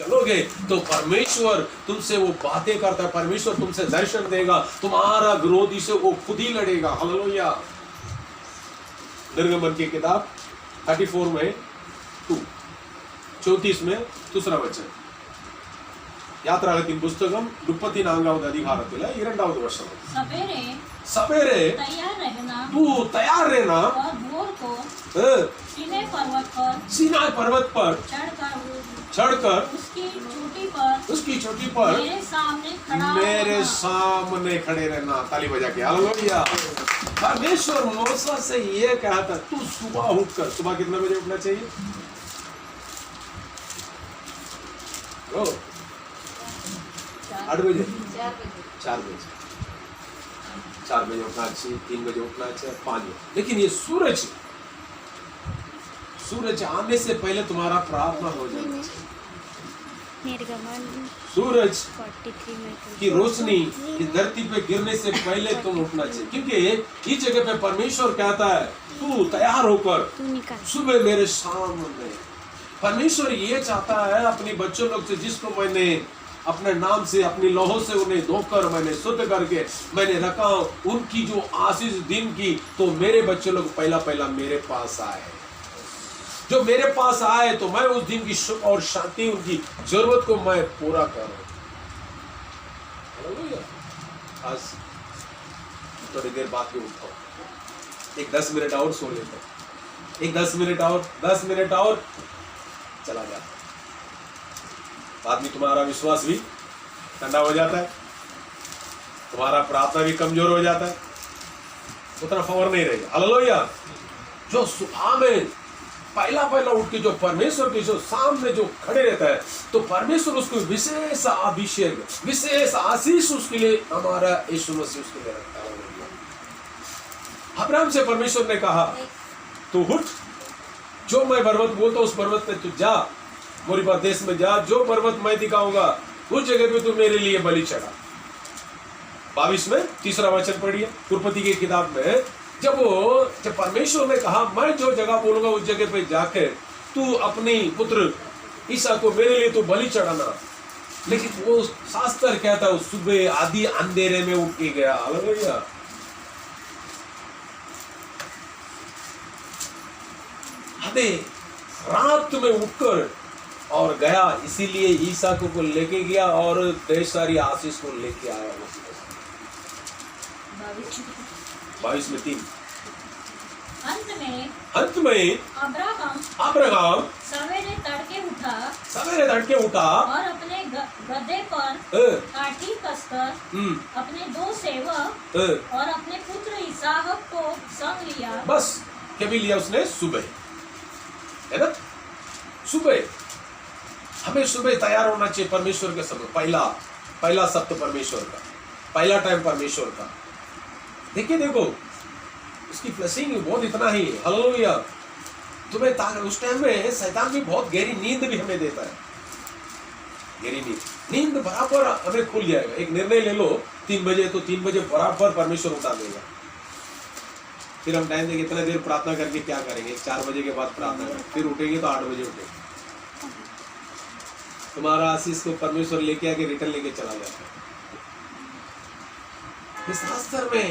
चलोगे तो परमेश्वर तुमसे वो बातें करता है, परमेश्वर तुमसे दर्शन देगा, तुम्हारा विरोधी से वो खुद ही लड़ेगा। हालेलुया। निर्गमन की किताब 34 में 34 में दूसरा वचन, यात्रागतिन पुस्तकम 34வது அதிகாரத்தில் 2வது வசனம், सवेरे तू तैयार रहना सीनाई पर्वत पर चढ़कर उसकी चोटी पर मेरे सामने खड़े रहना। ताली बजा के हालेलुया। परमेश्वर मूसा से ये कहा था, तू सुबह उठकर, सुबह कितने बजे उठना चाहिए? 8 बजे, 4 बजे उठना चाहिए, 3 बजे उठना चाहिए, 5 बजे। लेकिन ये सूरज आने से पहले तुम्हारा प्रार्थना हो जाए। सूरज की रोशनी इस धरती पे गिरने से पहले तुम उठना चाहिए, क्योंकि इस जगह पे परमेश्वर कहता है, तू तैयार होकर सुबह मेरे सामने। परमेश्वर ये चाहता है अपने बच्चों लोग से, जिसको मैंने अपने नाम से, अपनी लौहों से उन्हें धोकर मैंने शुद्ध करके मैंने रखा, उनकी जो आशीष दिन की, तो मेरे बच्चे लोग पहला मेरे पास आए। जो मेरे पास आए तो मैं उस दिन की सुख और शांति, उनकी जरूरत को मैं पूरा करूं। आज थोड़ी देर बाद में उठाओ, एक 10 मिनट और सो लेता, एक 10 मिनट और चला जाता। बाद में तुम्हारा विश्वास भी ठंडा हो जाता है, तुम्हारा प्रार्थना भी कमजोर हो जाता है, उतना पावर नहीं रहेगा। हालेलुया। जो सुबह में पहला उठ के जो परमेश्वर के जो सामने जो खड़े रहता है, तो परमेश्वर उसको विशेष अभिषेक, विशेष आशीष उसके लिए, हमारा यीशु मसीह उसके लिए रखता है। अब्राहम से परमेश्वर ने कहा, तू उठ, जो मैं पर्वत बोलता उस पर्वत पे तू जा, मोरिबा देश में जा, जो पर्वत मैं दिखाऊंगा उस जगह पे तू मेरे लिए बलि चढ़ा। 22 में 3रा वचन पढ़िए, कुरपति की किताब में। जब परमेश्वर ने कहा, मैं जो जगह बोलूंगा उस जगह पे जाके तू अपनी पुत्र ईसा को मेरे लिए तू बलि चढ़ाना। लेकिन वो शास्त्र कहता है, सुबह आधी अंधेरे में उठ के गया। हालेलुया। आधे रात में उठकर और गया, इसीलिए ईसा को लेके गया और ढेर सारी आशीष को लेके आया। 22 में 3। अंत में अब्राहम सवेरे तड़के उठा और अपने गधे पर काठी कसकर अपने 2 सेवक और अपने पुत्र इसहाक को संग लिया। बस कभी लिया उसने? सुबह, है ना? सुबह हमें सुबह तैयार होना चाहिए परमेश्वर के समय। पहला शब्द परमेश्वर का, पहला टाइम परमेश्वर का। देखो उसकी ब्लेसिंग बहुत इतना ही है। हालेलुया। तुम्हें उस टाइम में शैतान भी बहुत गहरी नींद भी हमें देता है, गहरी नींद बराबर हमें खुल जाएगा। एक निर्णय ले लो 3 बजे, तो 3 बजे बराबर परमेश्वर उठा देगा। फिर हम टाइम देंगे, इतना देर प्रार्थना करके क्या करेंगे? 4 बजे के बाद प्रार्थना करेंगे, फिर उठेंगे तो 8 बजे उठेंगे। तुम्हारा आशीष को परमेश्वर लेके आके रिटर्न लेके चला जाता है। इस शास्त्र में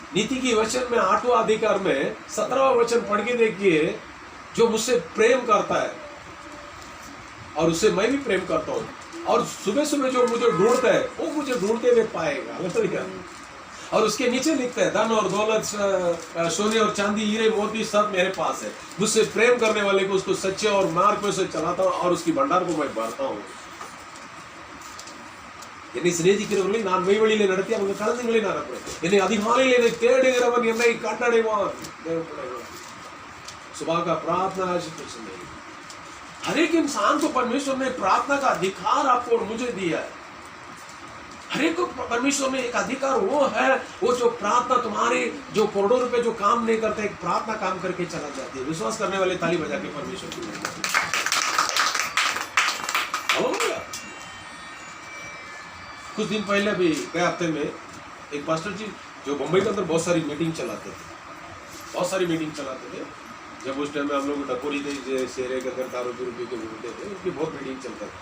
नीति की वचन में 8वां अधिकार में 17वां वचन पढ़ के देखिए, जो मुझसे प्रेम करता है और उससे मैं भी प्रेम करता हूँ, और सुबह सुबह जो मुझे ढूंढता है वो मुझे ढूंढते हुए पाएगा। और उसके नीचे लिखता है, धन और दौलत, सोने और चांदी, हीरे मोती सब मेरे पास है, मुझसे प्रेम करने वाले को उसको सच्चे और मार्ग पे से चलाता हूँ और उसकी भंडार को मैं भरता हूँ। என்னை சிநேகிக்கிறவர்களை நான் மெய்வழியிலே நடத்தி அவங்க கலந்துகளை நான் அனுப்புறேன், என்னை அதிகாலையில் என்னை தேடுகிறவன் என்னை கண்டடைவான்। सुबह का प्रार्थना नहीं। हर एक इंसान को परमेश्वर ने प्रार्थना का अधिकार आपको और मुझे दिया है। हर एक को परमेश्वर ने एक अधिकार वो है, वो जो प्रार्थना, तुम्हारे जो करोड़ों रुपए जो काम नहीं करते, एक प्रार्थना काम करके चला जाती है। विश्वास करने वाले ताली बजा के परमेश्वर की कुछ दिन पहले भी गए हफ्ते में एक पास्टर जी जो मुंबई के अंदर बहुत सारी मीटिंग चलाते थे, जब उस टाइम में हम लोग डकोरी थे, शेरे के अंदर दारू पी के घूमते थे, उनकी बहुत मीटिंग चलता था।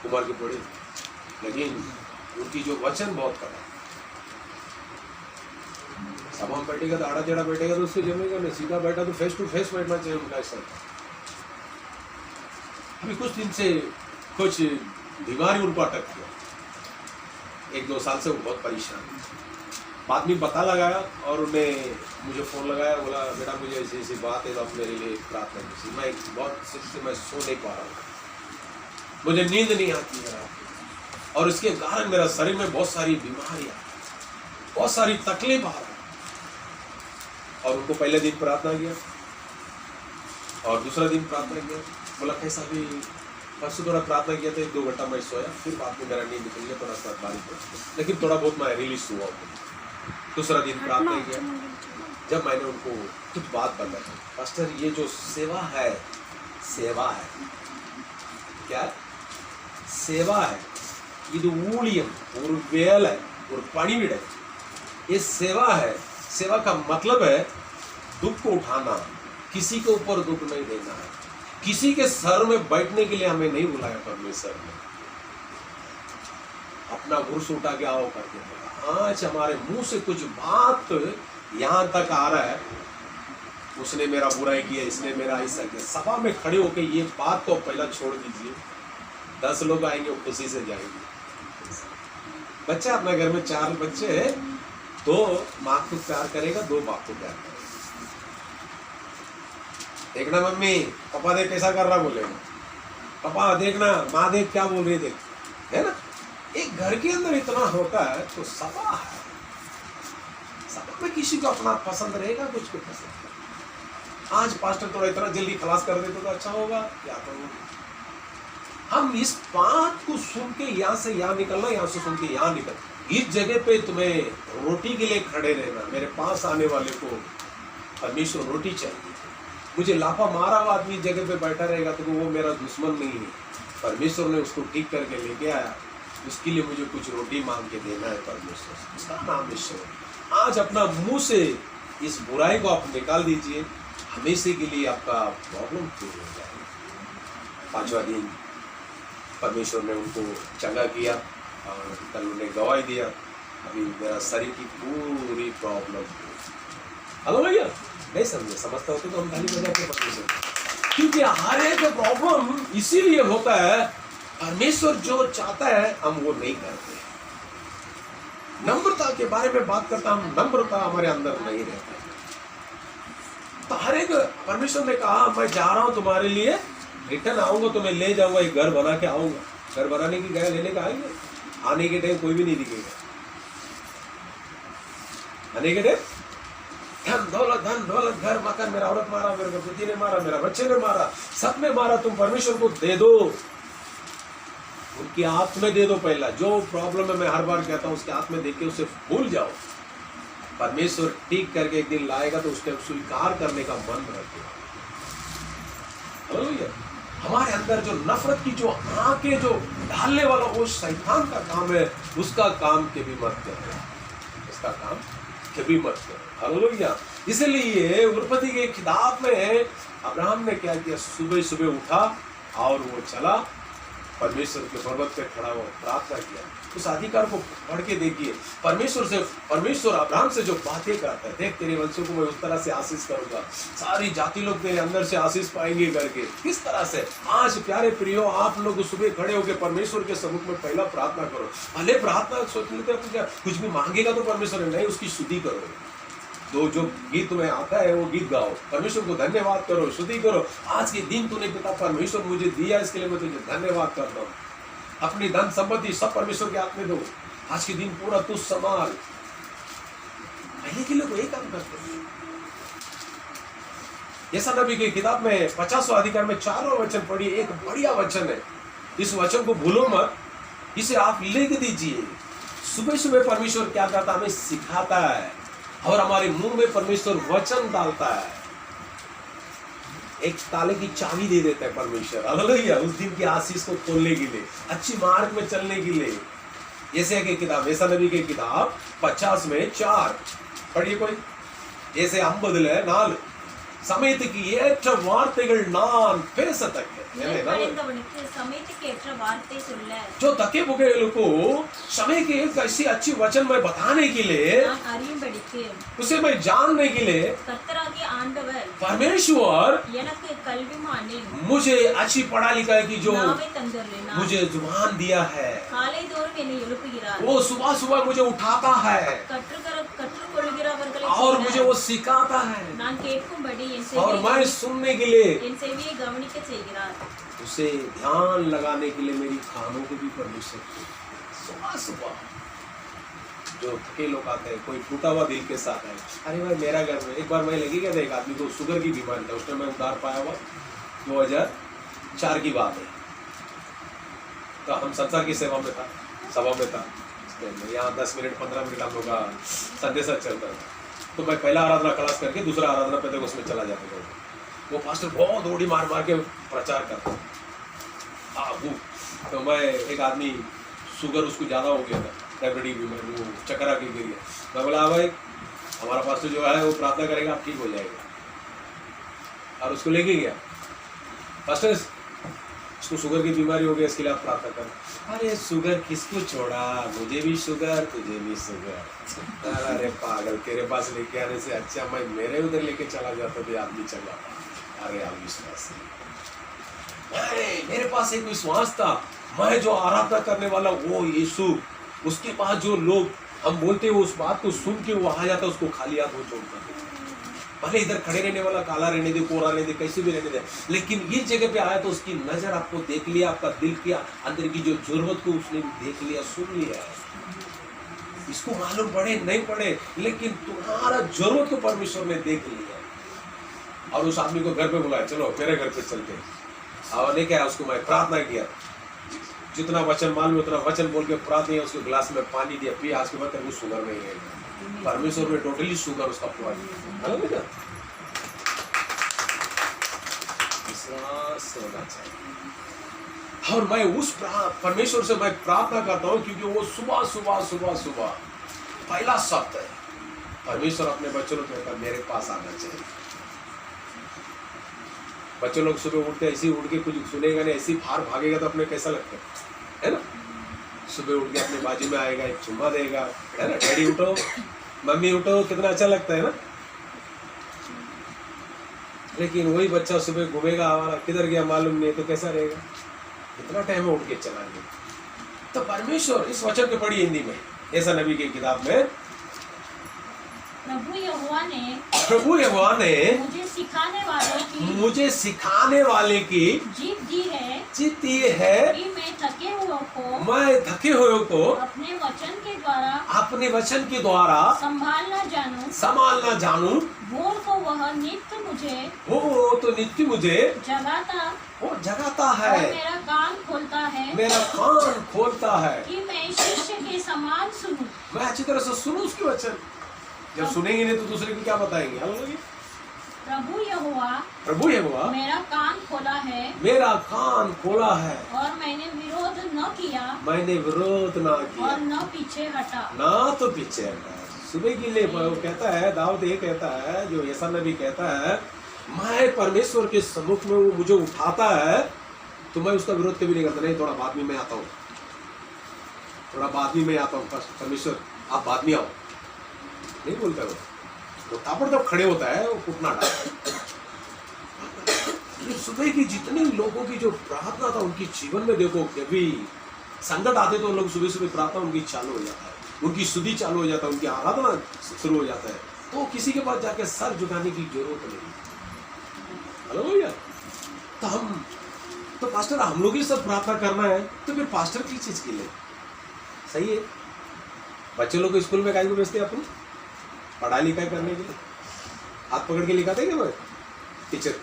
कुमार के पढ़े, लेकिन उनकी जो वचन बहुत कड़ा। सब हम बैठेगा तो आड़ा टेढ़ा बैठेगा तो उससे जमेगा नहीं, सीधा बैठा तो फेस टू फेस बैठना चाहिए उनका ऐसा। अभी कुछ दिन से कुछ बीमारी उनको अटक गया, 1-2 साल से वो बहुत परेशान। बाद में पता लगाया और उन्हें मुझे फ़ोन लगाया, बोला बेटा मुझे ऐसी ऐसी बात है तो आप मेरे लिए प्रार्थना कीजिए। मैं बहुत से मैं सो नहीं पा रहा हूँ, मुझे नींद नहीं आती है, और इसके कारण मेरा शरीर में बहुत सारी बीमारियाँ, बहुत सारी तकलीफ आ रहा है। और उनको पहले दिन प्रार्थना किया और दूसरा दिन प्रार्थना किया, बोला कैसा भी परसों थोड़ा प्रार्थना किया था, 1-2 घंटा मैं सोया, फिर बाद में मेरा नींद निकल गया, थोड़ा सा बारिश, लेकिन थोड़ा बहुत मैं रिलीज हुआ। दूसरा दिन प्रार्थना किया, जब मैंने उनको कुछ बात बताई, पास्टर ये जो सेवा है, सेवा है क्या? सेवा है, இது ஊழியம், ஒரு வேலை, ஒரு பணிவிடை, ये सेवा है। सेवा का मतलब है दुख को उठाना, किसी के ऊपर दुख नहीं देना है, किसी के सर में बैठने के लिए हमें नहीं बुलाया परमेश्वर ने, अपना गुरस उठा के आओ करके बोला। आज हमारे मुंह से कुछ बात यहाँ तक आ रहा है, उसने मेरा बुराई किया, इसने मेरा ऐसा किया, सभा में खड़े होकर ये बात तो पहला छोड़ दीजिए। 10 लोग आएंगे, वो खुशी से जाएंगे। बच्चा अपने घर में 4 बच्चे हैं, 2 माँ को प्यार करेगा, 2 बाप को प्यार करेगा। देखना मम्मी पापा देख कैसा कर रहा, बोलेगा पापा देखना, माँ देख क्या बोल रही, देख, है ना। एक घर के अंदर इतना होता है तो सभा है, सभा में किसी को अपना पसंद रहेगा, कुछ को पसंद। आज पास्टर थोड़ा इतना जल्दी खलास कर देते तो अच्छा होगा, क्या करूँ। हम इस बात को सुन के यहाँ से यहाँ निकलना, यहाँ से सुन के यहाँ निकल। इस जगह पे तुम्हें रोटी के लिए खड़े रहना। मेरे पास आने वाले को परमेश्वर रोटी चाहिए। मुझे लाफा मारा हुआ आदमी जगह पे बैठा रहेगा तो वो मेरा दुश्मन नहीं है, परमेश्वर ने उसको ठीक करके लेके आया, उसके लिए मुझे कुछ रोटी मांग के देना है परमेश्वर, उसका नाम ईश्वर। आज अपना मुंह से इस बुराई को आप निकाल दीजिए, हमेशा के लिए आपका प्रॉब्लम दूर हो जाएगा। 5वां दिन परमेश्वर ने उनको चंगा किया और कल उन्हें गवाही दिया। अभी मेरा शरीर की पूरी प्रॉब्लम, हेलो भैया नहीं समझे, समझता होते तो हम ताली बजाते परमेश्वर, क्योंकि हर एक प्रॉब्लम इसीलिए होता है, परमेश्वर जो चाहता है हम वो नहीं करते। नम्रता के बारे में बात करता, हम नम्रता हमारे अंदर नहीं रहता। तो हर एक परमेश्वर ने कहा मैं जा रहा हूं तुम्हारे लिए, रिटर्न आऊंगा तो मैं ले जाऊंगा, एक घर बना के आऊंगा। घर बनाने की गया लेने का आएंगे, आने के टाइम कोई भी नहीं दिखेगा। आने के टाइम धन दौलत घर मकान, मेरा औरत मारा, मेरे पति ने मारा, मेरा बच्चे ने मारा, सब ने मारा, तुम परमेश्वर को दे दो, उनके हाथ में दे दो। पहला जो प्रॉब्लम है मैं हर बार कहता हूं, उसके हाथ में देके उसे भूल जाओ। परमेश्वर ठीक करके एक दिन लाएगा तो उसके स्वीकार करने का मन रखे। हालेलुया। हमारे अंदर जो नफरत की जो आंखें जो डालने वाला वो शैतान का काम है, उसका काम कभी मत करो, उसका काम कभी मत करो। हालेलुया। इसलिए उत्पत्ति के किताब में अब्राहम ने क्या किया, सुबह सुबह उठा और वो चला, परमेश्वर के पर्वत पे खड़ा हुआ, प्रार्थना किया। उस अधिकार को पढ़ के देखिए, परमेश्वर अब्राहम से जो बातें करता है, देख तेरे वंशों को मैं उस तरह से आशीष करूंगा, सारी जाति लोग तेरे अंदर से आशीष पाएंगे करके। किस तरह से आज प्यारे प्रियो आप लोग सुबह खड़े होकर परमेश्वर के सम्मुख में पहला प्रार्थना करो। भले प्रार्थना सोच लेते कुछ भी मांगेगा तो परमेश्वर नहीं, उसकी स्तुति करो। जो गीत तुम्हें आता है वो गीत गाओ, परमेश्वर को धन्यवाद करो, स्तुति करो। आज के दिन तूने पिता परमेश्वर मुझे दिया, इसके लिए मैं तुझे धन्यवाद करता हूँ। अपनी धन संपत्ति सब परमेश्वर के हाथ में दो। आज के दिन पूरा तू संभाल। पहले के लोग यही काम करते हैं। यशा नबी की किताब में 50वां अधिकार में 4वां वचन पढ़िए, एक बढ़िया वचन है। इस वचन को भूलो मत, इसे आप लिख दीजिए। सुबह सुबह परमेश्वर क्या करता है, हमें सिखाता है और हमारे मुंह में परमेश्वर वचन डालता है। एक ताले की चाबी दे देता है परमेश्वर, हालेलुया, उस दिन की आशीष को खोलने के लिए, अच्छी मार्ग में चलने के लिए। जैसे की किताब यशा नबी की किताब 50 में 4 पढ़िए कोई। जैसे 54 समयத்துக்கு ஏற்ற வார்த்தைகள் நான் பேசத்தக்க இளைப்பாறை கவனித்து சமயத்துக்கு ஏற்ற வார்த்தை சொல்ல जो थके भूखे लोग को समय के एक ऐसी अच्छी वचन में बताने के लिए, நான் அறியும்படிக்கு उसे मैं जानने के लिए, கர்த்தராகிய ஆண்டவர் परमेश्वर எனக்கு கல்விமானின் मुझे अच्छी पढ़ा लिखा की जो நாவை தந்துள்ளேனா मुझे जुबान दिया है, காலைதோறும் என்னை எழுப்புகிறார் वो सुबह सुबह मुझे उठाता है கற்றுக்கொள்கிறவர்களை और मुझे वो सिखाता है நான் கேட்கும்படி और मैं सुनने के लिए, என் செவியை கவனிக்க செய்கிறார் उसे ध्यान लगाने के लिए मेरी कानों को भी परमिशन दे। सुबह सुबह जो थके लोग आते हैं, कोई टूटा हुआ दिल के साथ है, अरे भाई मेरा घर में एक बार मैं लगी क्या था, एक आदमी को शुगर की बीमारी था, उसने मैं उधार पाया हुआ 2004 की बात है। तो हम संसार की सेवा में था, सभा में था, यहाँ 10 मिनट 15 मिनट हम लोग का संदेश चलता था। तो मैं पहला आराधना क्लास करके दूसरा आराधना पे उसमें चला जाता था। वो पास्टर बहुत दौड़ी मार मार के प्रचार करता वो। तो मैं एक आदमी शुगर उसको ज़्यादा हो गया था, डायबिटीज बीमारी, वो चक्कर आके गिर गया। मैं बोला भाई हमारा पास्टर जो है वो प्रार्थना करेगा, आप ठीक हो जाएगा। और उसको लेके गया, पास्टर इसको शुगर की बीमारी हो गई, इसके लिए आप प्रार्थना करें। अरे शुगर किसको छोड़ा, मुझे भी शुगर, तुझे भी शुगर। अरे पागल, तेरे पास लेके आने से अच्छा मैं मेरे उधर लेके चला जाता तो आदमी चल जाता। अरे आप विश्वास नहीं, मेरे पास एक विश्वास था, मैं जो आराधना करने वाला वो यीशु, उसके पास जो लोग हम बोलते हैं उस बात को सुन के वो आ जाता, उसको खाली हाथ वो छोड़ता। भले इधर खड़े रहने वाला काला रहने दे, कोरा रहने दे, कैसे भी रहने दे, लेकिन ये जगह पे आया तो उसकी नजर आपको देख लिया, आपका दिल के अंदर की जो जरूरत को उसने भी देख लिया, सुन लिया। इसको मालूम पड़े नहीं पड़े, लेकिन तुम्हारा जरूरत को परमेश्वर ने देख लिया। और उस आदमी को घर पे बुलाया, चलो मेरे घर पे चलते। और नहीं क्या, उसको मैं प्रार्थना किया, जितना वचन मालूम उतना वचन बोल के प्रार्थना, उसके गिलास में पानी दिया, पिया। आज के बाद वो शुगर नहीं रहेगा, परमेश्वर में टोटली शुगर उसका पूरा बेटा विश्वास होना चाहिए। और मैं उस परमेश्वर से मैं प्रार्थना करता हूँ, क्योंकि वो सुबह सुबह सुबह सुबह पहला शब्द है। परमेश्वर अपने बच्चों को कहता है मेरे पास आना चाहिए। बच्चों लोग सुबह उठते ऐसे ही उठ के कुछ सुनेगा नहीं, ऐसे ही बाहर भागेगा तो अपने कैसा लगता है ना। सुबह उठ के अपने बाजू में आएगा, एक चुम्मा देगा, है ना, डैडी उठो, मम्मी उठो, कितना अच्छा लगता है ना। लेकिन वही बच्चा सुबह घूमेगा, हमारा किधर गया मालूम नहीं, तो कैसा रहेगा, कितना टाइम में उठ के चला गया। तो परमेश्वर इस वचन को पढ़ी हिंदी में, ऐसा नबी की किताब में, प्रभु यहोवा ने मुझे सिखाने वाले की जीत दी है कि मैं थके हुए को अपने वचन के द्वारा संभालना जानूं। भोर को वह नित्य मुझे जगाता है, और मेरा कान खोलता है कि मैं शिष्य के समान सुनूं। मैं अच्छी तरह से सुनूं उसके वचन। जब सुनेंगे नहीं तो दूसरे को क्या बताएंगे। प्रभु यहोवा मेरा कान खोला है और मैंने विरोध न किया और न पीछे हटा। सुबह के लिए वो कहता है, दाऊद ये कहता है, जो यशायाह नबी कहता है, मैं परमेश्वर के सम्मुख में वो मुझे उठाता है तो मैं उसका विरोध कभी नहीं करता। नहीं, थोड़ा बाद में मैं आता हूँ, परमेश्वर आप बाद में आओ, नहीं बोलता वो ताबड़तोड़ खड़े होता है, वो उठना सुबह की जितने लोगों की जो प्रार्थना था उनकी जीवन में देखो, कभी संकट आते तो लोग सुबह सुबह प्रार्थना उनकी चालू हो जाता है, उनकी स्तुति चालू हो जाता है, उनकी आराधना शुरू हो जाता है। तो किसी के पास जाके सर झुकाने की जरूरत नहीं। हेलो भैया, तो पास्टर हम लोग ही सब प्रार्थना करना है, तो फिर पास्टर की चीज के लिए सही है। बच्चे लोग को स्कूल में काहे को भेजते हैं अपन, पढ़ाई लिखाई करने के लिए। हाथ पकड़ के लिखाते हैं क्या भाई टीचर,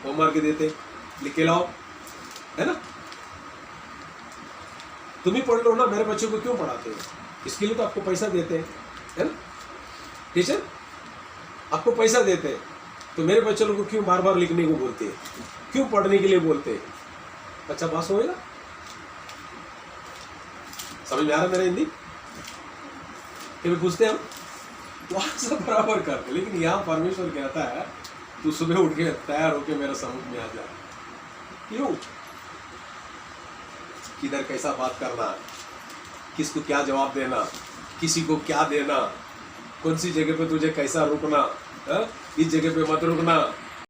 होमवर्क देते, लिख के लाओ, है ना। तुम ही पढ़ लो ना, मेरे बच्चों को क्यों पढ़ाते हो, इसके लिए तो आपको पैसा देते हैं, है ना। टीचर आपको पैसा देते हैं तो मेरे बच्चों को क्यों बार बार लिखने को बोलते हैं, क्यों पढ़ने के लिए बोलते हैं। बच्चा पास होएगा। समझ में आ रहा मेरा हिंदी। कभी पूछते हैं हम वहां से बराबर करते, लेकिन यहाँ परमेश्वर कहता है तू सुबह उठ के तैयार होके मेरे सम्मुख में आ जा। क्यों? किधर कैसा बात करना, किसको क्या जवाब देना, किसी को क्या देना, कौन सी जगह पे तुझे कैसा रुकना, इस जगह पे मत रुकना,